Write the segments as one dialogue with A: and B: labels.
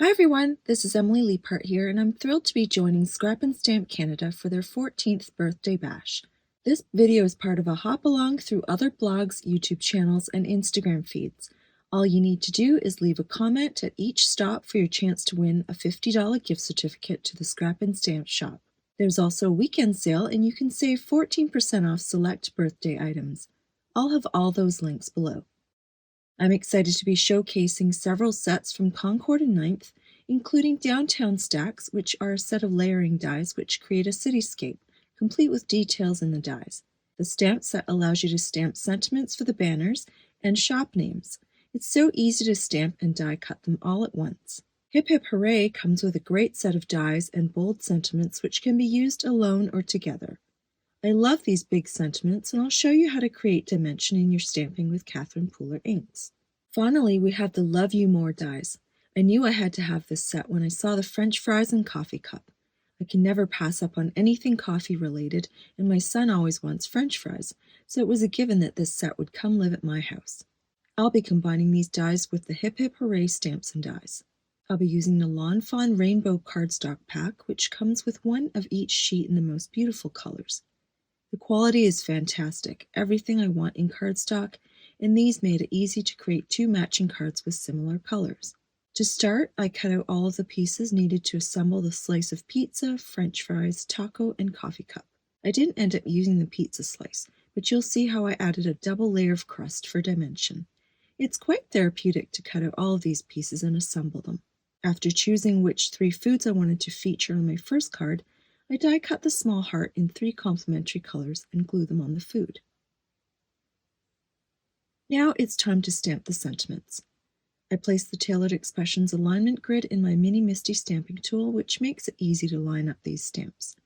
A: Hi everyone, this is Emily Leiphart here, and I'm thrilled to be joining Scrap and Stamp Canada for their 14th birthday bash. This video is part of a hop along through other blogs, YouTube channels, and Instagram feeds. All you need to do is leave a comment at each stop for your chance to win a $50 gift certificate to the Scrap and Stamp shop. There's also a weekend sale, and you can save 14% off select birthday items. I'll have all those links below. I'm excited to be showcasing several sets from Concord 9th, including Downtown Stacks, which are a set of layering dies which create a cityscape, complete with details in the dies. The stamp set allows you to stamp sentiments for the banners and shop names. It's so easy to stamp and die cut them all at once. Hip Hooray comes with a great set of dies and bold sentiments which can be used alone or together. I love these big sentiments, and I'll show you how to create dimension in your stamping with Catherine Pooler inks. Finally, we have the Love You More dies. I knew I had to have this set when I saw the French fries and coffee cup. I can never pass up on anything coffee related, and my son always wants French fries, so it was a given that this set would come live at my house. I'll be combining these dies with the Hip Hooray stamps and dies. I'll be using the Lawn Fawn Rainbow cardstock pack, which comes with one of each sheet in the most beautiful colors. The quality is fantastic, everything I want in cardstock, and these made it easy to create two matching cards with similar colors. To start, I cut out all of the pieces needed to assemble the slice of pizza, French fries, taco, and coffee cup. I didn't end up using the pizza slice, but you'll see how I added a double layer of crust for dimension. It's quite therapeutic to cut out all of these pieces and assemble them. After choosing which 3 foods I wanted to feature on my first card, I die cut the small heart in 3 complementary colors and glue them on the food. Now it's time to stamp the sentiments. I place the Tailored Expressions alignment grid in my Mini Misty stamping tool, which makes it easy to line up these stamps.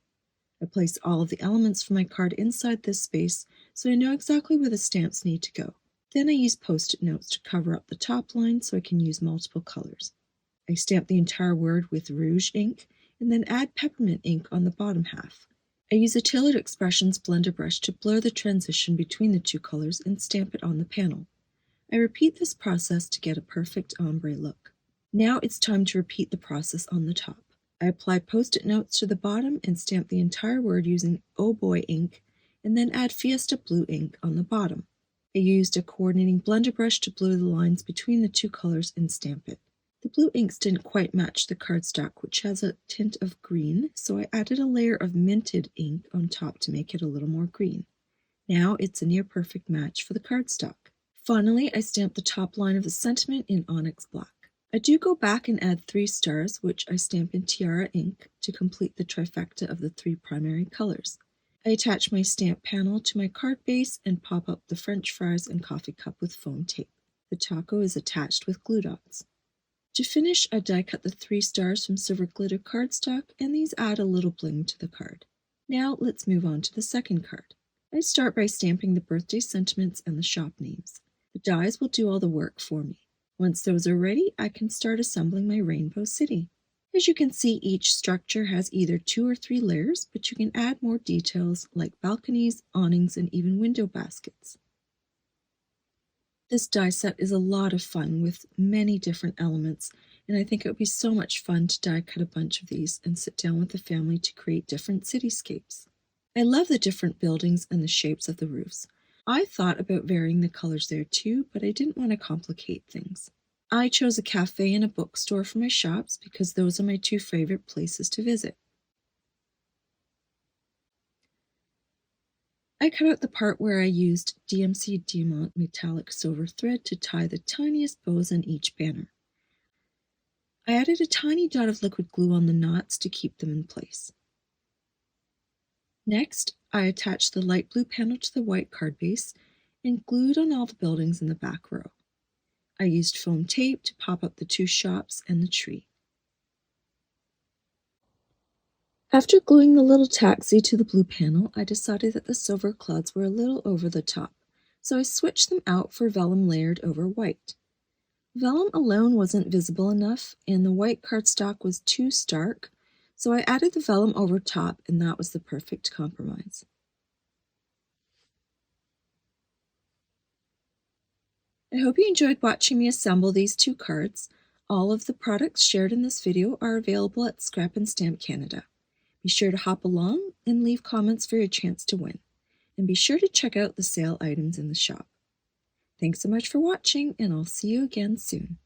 A: I place all of the elements for my card inside this space so I know exactly where the stamps need to go. Then I use Post-it notes to cover up the top line so I can use multiple colors. I stamp the entire word with Rouge ink and then add Peppermint ink on the bottom half. I use a Tailored Expressions blender brush to blur the transition between the 2 colors and stamp it on the panel. I repeat this process to get a perfect ombre look. Now it's time to repeat the process on the top. I apply Post-it notes to the bottom and stamp the entire word using Oh Boy ink, and then add Fiesta Blue ink on the bottom. I used a coordinating blender brush to blur the lines between the 2 colors and stamp it. The blue inks didn't quite match the cardstock, which has a tint of green, so I added a layer of minted ink on top to make it a little more green. Now it's a near perfect match for the cardstock. Finally, I stamped the top line of the sentiment in onyx black. I do go back and add 3 stars, which I stamp in Tiara ink to complete the trifecta of the 3 primary colors. I attach my stamp panel to my card base and pop up the French fries and coffee cup with foam tape. The taco is attached with glue dots. To finish, I die cut the 3 stars from silver glitter cardstock, and these add a little bling to the card. Now let's move on to the second card. I start by stamping the birthday sentiments and the shop names. The dies will do all the work for me. Once those are ready, I can start assembling my rainbow city. As you can see, each structure has either 2 or 3 layers, but you can add more details like balconies, awnings, and even window baskets. This die set is a lot of fun with many different elements, and I think it would be so much fun to die cut a bunch of these and sit down with the family to create different cityscapes. I love the different buildings and the shapes of the roofs. I thought about varying the colors there too, but I didn't want to complicate things. I chose a cafe and a bookstore for my shops because those are my 2 favorite places to visit. I cut out the part where I used DMC Diamant metallic silver thread to tie the tiniest bows on each banner. I added a tiny dot of liquid glue on the knots to keep them in place. Next, I attached the light blue panel to the white card base and glued on all the buildings in the back row. I used foam tape to pop up the 2 shops and the tree. After gluing the little taxi to the blue panel, I decided that the silver clouds were a little over the top, so I switched them out for vellum layered over white. Vellum alone wasn't visible enough, and the white cardstock was too stark, so I added the vellum over top, and that was the perfect compromise. I hope you enjoyed watching me assemble these 2 cards. All of the products shared in this video are available at Scrap and Stamp Canada. Be sure to hop along and leave comments for your chance to win. And be sure to check out the sale items in the shop. Thanks so much for watching, and I'll see you again soon.